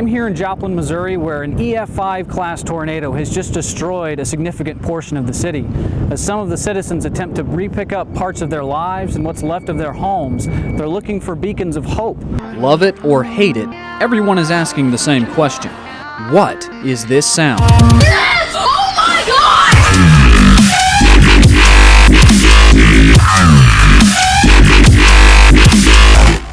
I'm here in Joplin, Missouri, where an EF5 class tornado has just destroyed a significant portion of the city. As some of the citizens attempt to re-pick up parts of their lives and what's left of their homes, they're looking for beacons of hope. Love it or hate it, everyone is asking the same question. What is this sound? Yes! Oh my God!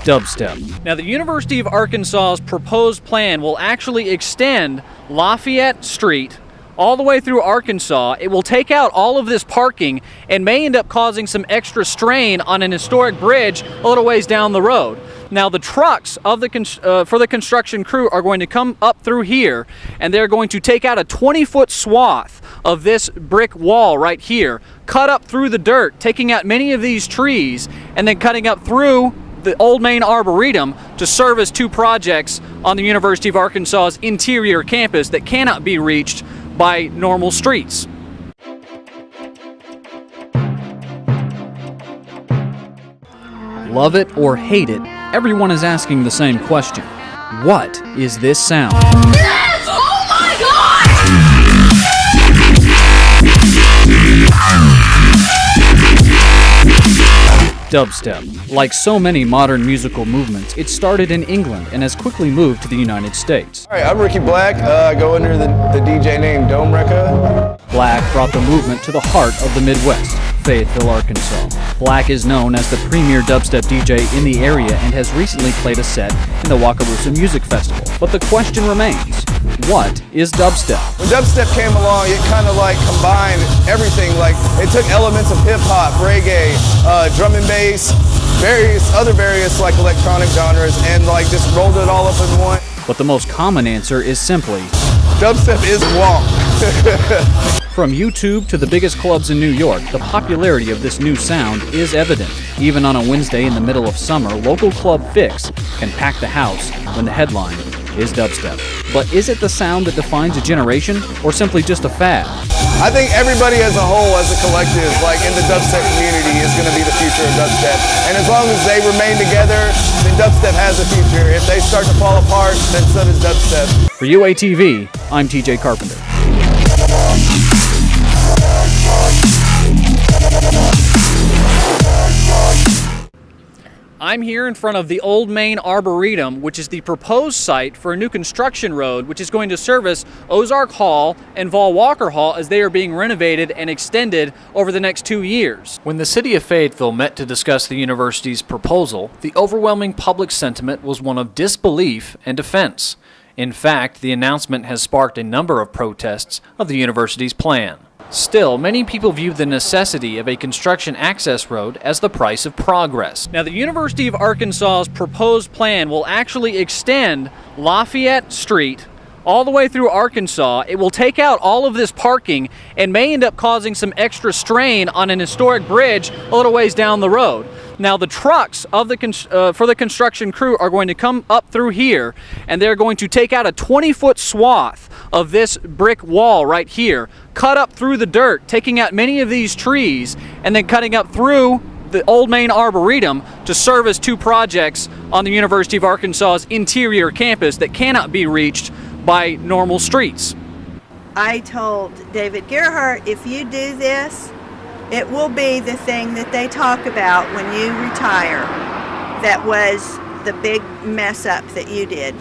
Dubstep. Now, the University of Arkansas's proposed plan will actually extend Lafayette Street all the way through Arkansas. It will take out all of this parking and may end up causing some extra strain on an historic bridge a little ways down the road. Now, the trucks of for the construction crew are going to come up through here, and they're going to take out a 20-foot swath of this brick wall right here, cut up through the dirt, taking out many of these trees, and then cutting up through the Old Main Arboretum to service two projects on the University of Arkansas's interior campus that cannot be reached by normal streets. Love it or hate it, everyone is asking the same question. What is this sound? Yes! Oh my God! Dubstep. Like so many modern musical movements, it started in England and has quickly moved to the United States. All right, I'm Ricky Black. I go under the DJ name Dome Recca. Black brought the movement to the heart of the Midwest, Fayetteville, Arkansas. Black is known as the premier dubstep DJ in the area and has recently played a set in the Wakarusa Music Festival. But the question remains, what is dubstep? When dubstep came along, it kind of like combined everything. Like it took elements of hip hop, reggae, drum and bass, various like electronic genres, and like just rolled it all up in one. But the most common answer is simply, dubstep is wrong. From YouTube to the biggest clubs in New York, the popularity of this new sound is evident. Even on a Wednesday in the middle of summer, local Club Fix can pack the house when the headline is dubstep. But is it the sound that defines a generation, or simply just a fad? I think everybody as a whole, as a collective, like in the dubstep community, is going to be the future of dubstep. And as long as they remain together, then dubstep has a future. If they start to fall apart, then so does dubstep. For UATV, I'm TJ Carpenter. I'm here in front of the Old Main Arboretum, which is the proposed site for a new construction road, which is going to service Ozark Hall and Vol Walker Hall as they are being renovated and extended over the next 2 years. When the city of Fayetteville met to discuss the university's proposal, the overwhelming public sentiment was one of disbelief and defense. In fact, the announcement has sparked a number of protests of the university's plan. Still, many people view the necessity of a construction access road as the price of progress. Now, the University of Arkansas's proposed plan will actually extend Lafayette Street all the way through Arkansas. It will take out all of this parking and may end up causing some extra strain on an historic bridge a little ways down the road. Now, the trucks of for the construction crew are going to come up through here, and they're going to take out a 20-foot swath of this brick wall right here, cut up through the dirt, taking out many of these trees, and then cutting up through the Old Main Arboretum to service two projects on the University of Arkansas's interior campus that cannot be reached by normal streets. I told David Gerhardt, if you do this, it will be the thing that they talk about when you retire. That was the big mess up that you did.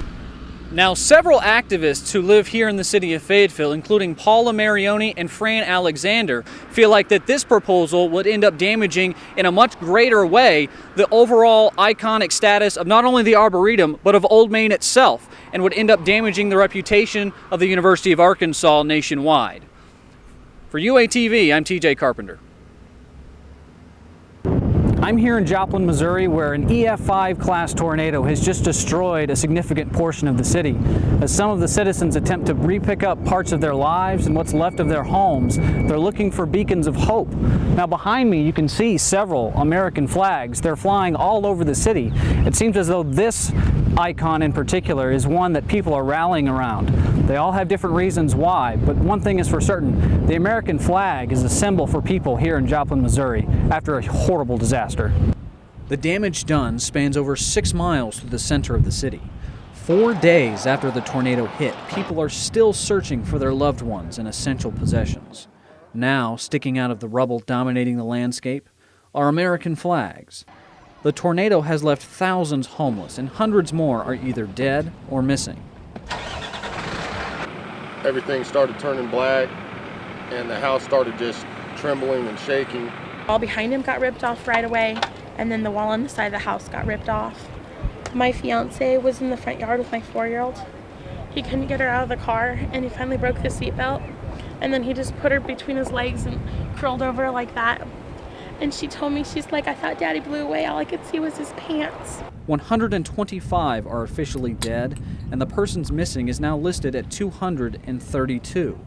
Now, several activists who live here in the city of Fayetteville, including Paula Marioni and Fran Alexander, feel like that this proposal would end up damaging in a much greater way the overall iconic status of not only the Arboretum, but of Old Main itself, and would end up damaging the reputation of the University of Arkansas nationwide. For UATV, I'm TJ Carpenter. I'm here in Joplin, Missouri, where an EF5 class tornado has just destroyed a significant portion of the city. As some of the citizens attempt to re-pick up parts of their lives and what's left of their homes, they're looking for beacons of hope. Now, behind me, you can see several American flags. They're flying all over the city. It seems as though this icon in particular is one that people are rallying around. They all have different reasons why, but one thing is for certain, the American flag is a symbol for people here in Joplin, Missouri after a horrible disaster. The damage done spans over 6 miles through the center of the city. 4 days after the tornado hit, people are still searching for their loved ones and essential possessions. Now, sticking out of the rubble dominating the landscape are American flags. The tornado has left thousands homeless, and hundreds more are either dead or missing. Everything started turning black, and the house started just trembling and shaking. All behind him got ripped off right away, and then the wall on the side of the house got ripped off. My fiance was in the front yard with my 4-year-old. He couldn't get her out of the car, and he finally broke the seatbelt, and then he just put her between his legs and curled over like that. And she told me, she's like, I thought Daddy blew away. All I could see was his pants. 125 are officially dead, and the persons missing is now listed at 232.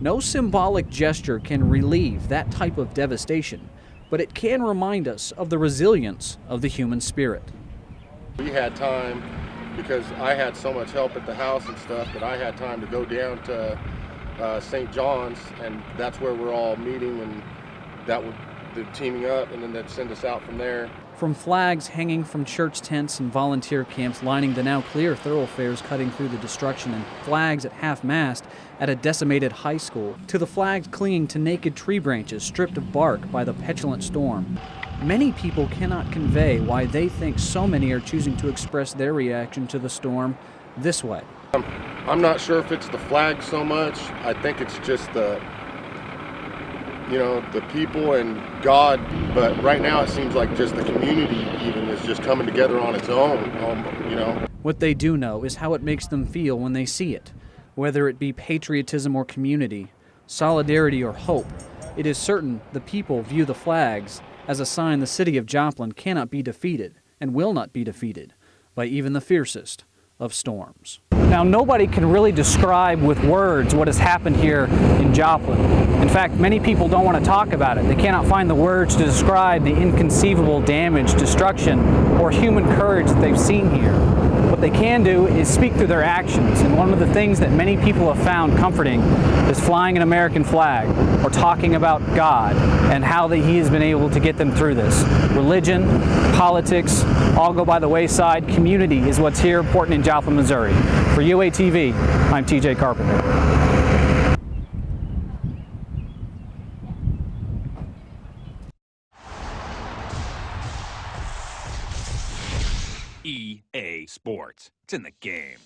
No symbolic gesture can relieve that type of devastation, but it can remind us of the resilience of the human spirit. We had time, because I had so much help at the house and stuff, that I had time to go down to St. John's, and that's where we're all meeting, and that would they're teaming up, and then they'd send us out from there. From flags hanging from church tents and volunteer camps lining the now clear thoroughfares cutting through the destruction, and flags at half-mast at a decimated high school, to the flags clinging to naked tree branches stripped of bark by the petulant storm, many people cannot convey why they think so many are choosing to express their reaction to the storm this way. I'm not sure if it's the flag so much. I think it's just the people and God, but right now it seems like just the community even is just coming together on its own, What they do know is how it makes them feel when they see it. Whether it be patriotism or community, solidarity or hope, it is certain the people view the flags as a sign the city of Joplin cannot be defeated and will not be defeated by even the fiercest of storms. Now, nobody can really describe with words what has happened here in Joplin. In fact, many people don't want to talk about it. They cannot find the words to describe the inconceivable damage, destruction, or human courage that they've seen here. What they can do is speak through their actions, and one of the things that many people have found comforting is flying an American flag or talking about God and how He has been able to get them through this. Religion, politics, all go by the wayside. Community is what's here important in Joplin, Missouri. For UATV, I'm TJ Carpenter. EA Sports. It's in the game.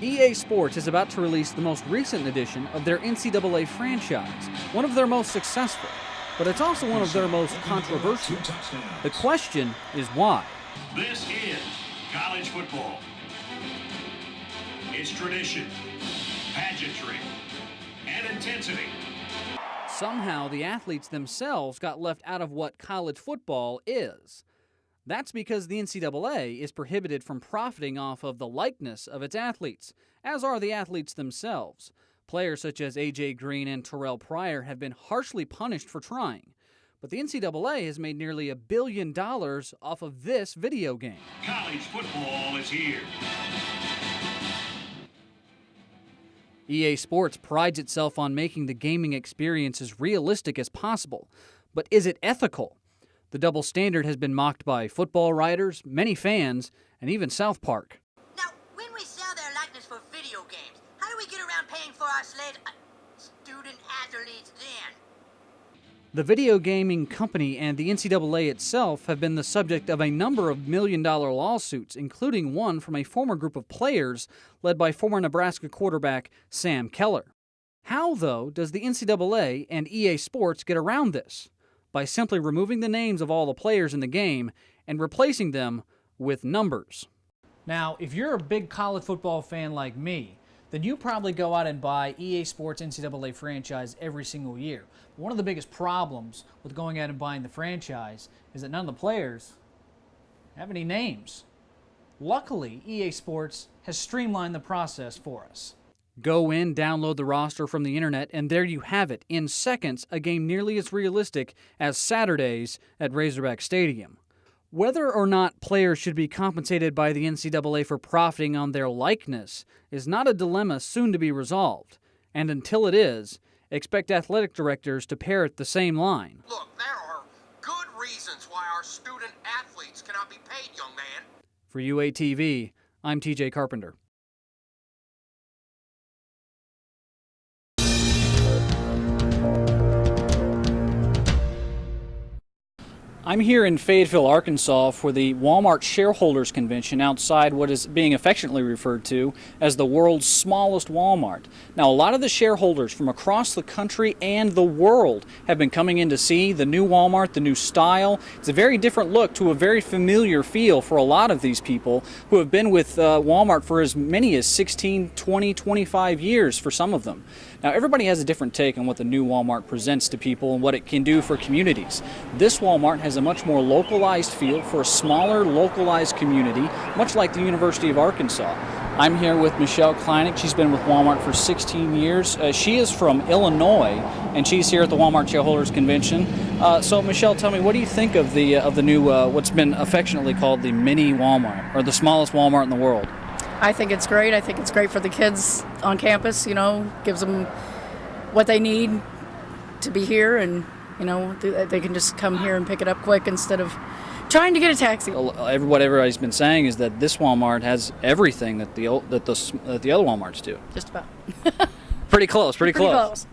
EA Sports is about to release the most recent edition of their NCAA franchise, one of their most successful, but it's also one of their most controversial. The question is why? This is college football. It's tradition, pageantry, and intensity. Somehow the athletes themselves got left out of what college football is. That's because the NCAA is prohibited from profiting off of the likeness of its athletes, as are the athletes themselves. Players such as A.J. Green and Terrell Pryor have been harshly punished for trying. But the NCAA has made nearly $1 billion off of this video game. College football is here. EA Sports prides itself on making the gaming experience as realistic as possible. But is it ethical? The double standard has been mocked by football writers, many fans, and even South Park. Now, when we sell their likeness for video games, how do we get around paying for our student athletes then? The video gaming company and the NCAA itself have been the subject of a number of million-dollar lawsuits, including one from a former group of players led by former Nebraska quarterback Sam Keller. How, though, does the NCAA and EA Sports get around this? By simply removing the names of all the players in the game and replacing them with numbers. Now, if you're a big college football fan like me, then you probably go out and buy EA Sports NCAA franchise every single year. One of the biggest problems with going out and buying the franchise is that none of the players have any names. Luckily, EA Sports has streamlined the process for us. Go in, download the roster from the internet, and there you have it. In seconds, a game nearly as realistic as Saturdays at Razorback Stadium. Whether or not players should be compensated by the NCAA for profiting on their likeness is not a dilemma soon to be resolved. And until it is, expect athletic directors to parrot the same line. Look, there are good reasons why our student athletes cannot be paid, young man. For UATV, I'm TJ Carpenter. I'm here in Fayetteville, Arkansas for the Walmart Shareholders Convention outside what is being affectionately referred to as the world's smallest Walmart. Now, a lot of the shareholders from across the country and the world have been coming in to see the new Walmart, the new style. It's a very different look to a very familiar feel for a lot of these people who have been with Walmart for as many as 16, 20, 25 years for some of them. Now, everybody has a different take on what the new Walmart presents to people and what it can do for communities. This Walmart has a much more localized feel for a smaller, localized community, much like the University of Arkansas. I'm here with Michelle Kleinig. She's been with Walmart for 16 years. She is from Illinois, and she's here at the Walmart Shareholders Convention. So, Michelle, tell me, what do you think of the new, what's been affectionately called the mini Walmart, or the smallest Walmart in the world? I think it's great. I think it's great for the kids on campus, gives them what they need to be here, and, they can just come here and pick it up quick instead of trying to get a taxi. What everybody's been saying is that this Walmart has everything that the other Walmarts do. Just about. Pretty close, pretty close.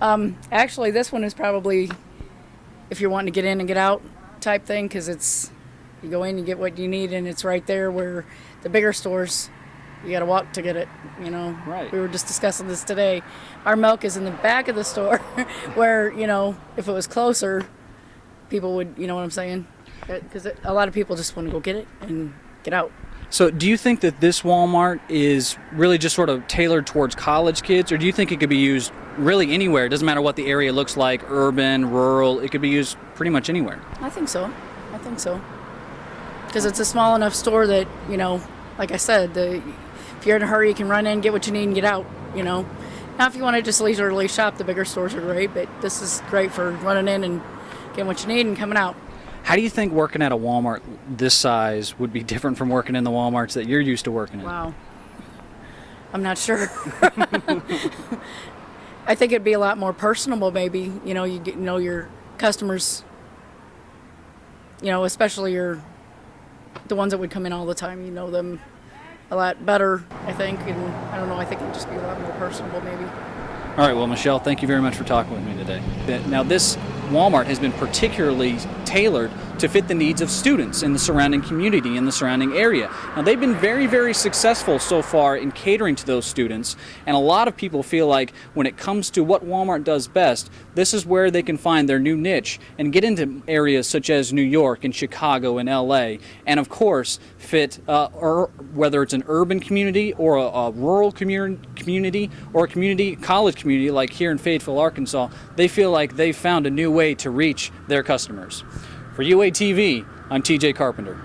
Actually, this one is probably, if you're wanting to get in and get out type thing, because you go in, you get what you need, and it's right there, where the bigger stores, you got to walk to get it, Right. We were just discussing this today. Our milk is in the back of the store where, if it was closer, people would, you know what I'm saying? Because a lot of people just want to go get it and get out. So do you think that this Walmart is really just sort of tailored towards college kids, or do you think it could be used really anywhere? It doesn't matter what the area looks like, urban, rural, it could be used pretty much anywhere. I think so. Because it's a small enough store that, like I said, if you're in a hurry, you can run in, get what you need, and get out, Now, if you want to just leisurely shop, the bigger stores are great, but this is great for running in and getting what you need and coming out. How do you think working at a Walmart this size would be different from working in the Walmarts that you're used to working in? Wow. I'm not sure. I think it'd be a lot more personable, maybe. You get know your customers, especially the ones that would come in all the time. You know them a lot better, I think. And I don't know, I think it'd just be a lot more personable, maybe. All right, well, Michelle, thank you very much for talking with me today. Now, this Walmart has been particularly tailored to fit the needs of students in the surrounding community, in the surrounding area. Now, they've been very, very successful so far in catering to those students, and a lot of people feel like when it comes to what Walmart does best, this is where they can find their new niche and get into areas such as New York and Chicago and LA, and of course, fit, whether it's an urban community or a rural community or a college community like here in Fayetteville, Arkansas, they feel like they've found a new way to reach their customers. For UATV, I'm TJ Carpenter.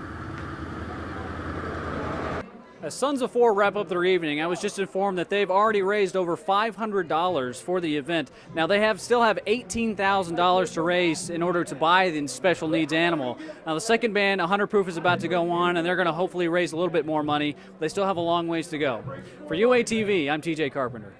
As Sons of Four wrap up their evening, I was just informed that they've already raised over $500 for the event. Now they still have $18,000 to raise in order to buy the special needs animal. Now the second band, 100 Proof, is about to go on, and they're going to hopefully raise a little bit more money. They still have a long ways to go. For UATV, I'm TJ Carpenter.